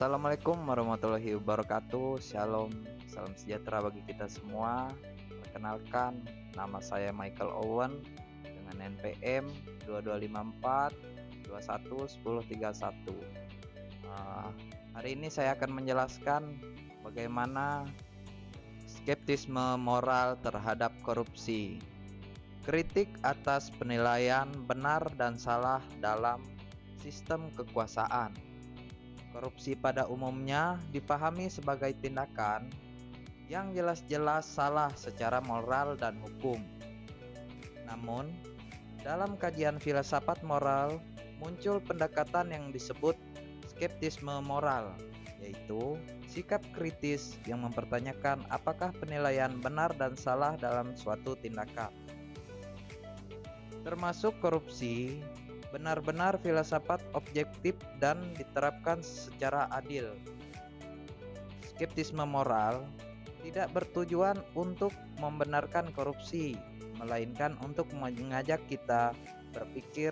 Assalamualaikum warahmatullahi wabarakatuh. Shalom, salam sejahtera bagi kita semua. Perkenalkan, nama saya Michael Owen dengan NPM 2254 21 10 31. Hari ini saya akan menjelaskan bagaimana skeptisme moral terhadap korupsi. Kritik atas penilaian benar dan salah dalam sistem kekuasaan. Korupsi pada umumnya dipahami sebagai tindakan yang jelas-jelas salah secara moral dan hukum. Namun, dalam kajian filsafat moral muncul pendekatan yang disebut skeptisme moral, yaitu sikap kritis yang mempertanyakan apakah penilaian benar dan salah dalam suatu tindakan. Termasuk korupsi, benar-benar filsafat objektif dan diterapkan secara adil. Skeptisme moral tidak bertujuan untuk membenarkan korupsi, melainkan untuk mengajak kita berpikir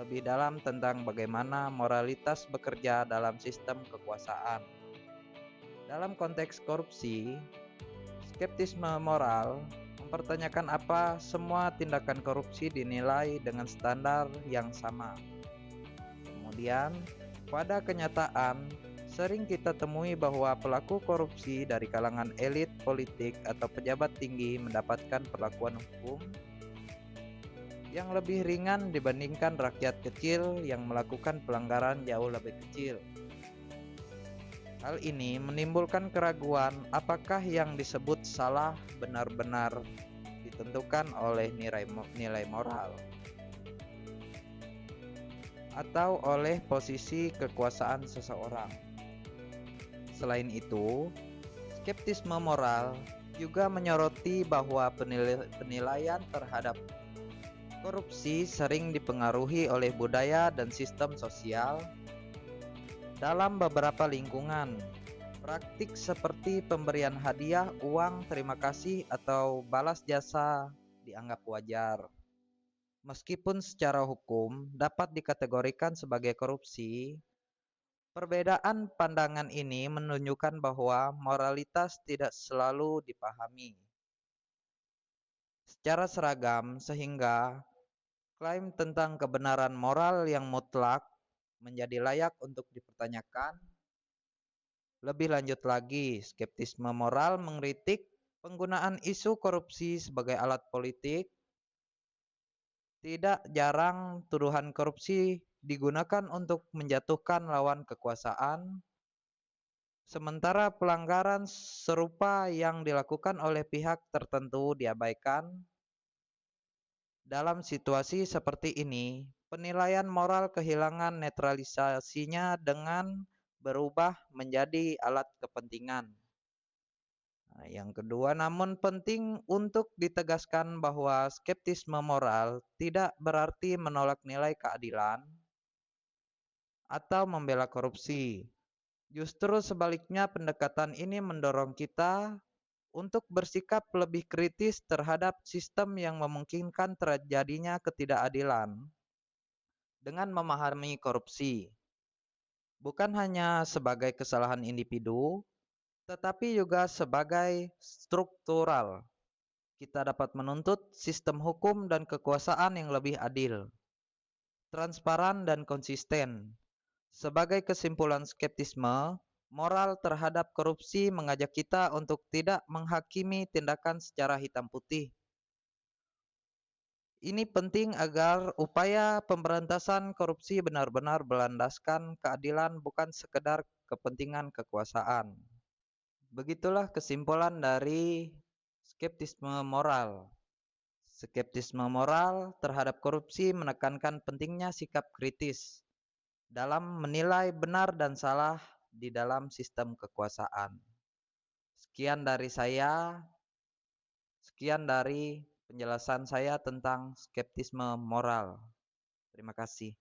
lebih dalam tentang bagaimana moralitas bekerja dalam sistem kekuasaan. Dalam konteks korupsi, skeptisme moral mempertanyakan apa semua tindakan korupsi dinilai dengan standar yang sama. Kemudian, pada kenyataan, sering kita temui bahwa pelaku korupsi dari kalangan elit politik atau pejabat tinggi mendapatkan perlakuan hukum yang lebih ringan dibandingkan rakyat kecil yang melakukan pelanggaran jauh lebih kecil. Hal ini menimbulkan keraguan apakah yang disebut salah benar-benar ditentukan oleh nilai moral atau oleh posisi kekuasaan seseorang. Selain itu, skeptisme moral juga menyoroti bahwa penilaian terhadap korupsi sering dipengaruhi oleh budaya dan sistem sosial. Dalam beberapa lingkungan, praktik seperti pemberian hadiah, uang terima kasih, atau balas jasa dianggap wajar. Meskipun secara hukum dapat dikategorikan sebagai korupsi, perbedaan pandangan ini menunjukkan bahwa moralitas tidak selalu dipahami secara seragam, sehingga klaim tentang kebenaran moral yang mutlak menjadi layak untuk dipertanyakan. Lebih lanjut lagi, skeptisme moral mengkritik penggunaan isu korupsi sebagai alat politik. Tidak jarang tuduhan korupsi digunakan untuk menjatuhkan lawan kekuasaan, sementara pelanggaran serupa yang dilakukan oleh pihak tertentu diabaikan. Dalam situasi seperti ini, penilaian moral kehilangan netralisasinya dengan berubah menjadi alat kepentingan. Yang kedua, namun penting untuk ditegaskan bahwa skeptisme moral tidak berarti menolak nilai keadilan atau membela korupsi. Justru sebaliknya, pendekatan ini mendorong kita untuk bersikap lebih kritis terhadap sistem yang memungkinkan terjadinya ketidakadilan dengan memahami korupsi, bukan hanya sebagai kesalahan individu, tetapi juga sebagai struktural. Kita dapat menuntut sistem hukum dan kekuasaan yang lebih adil, transparan, dan konsisten. Sebagai kesimpulan, skeptisme moral terhadap korupsi mengajak kita untuk tidak menghakimi tindakan secara hitam putih. Ini penting agar upaya pemberantasan korupsi benar-benar berlandaskan keadilan, bukan sekedar kepentingan kekuasaan. Begitulah kesimpulan dari skeptisme moral. Skeptisme moral terhadap korupsi menekankan pentingnya sikap kritis dalam menilai benar dan salah di dalam sistem kekuasaan. Sekian dari penjelasan saya tentang skeptisme moral. Terima kasih.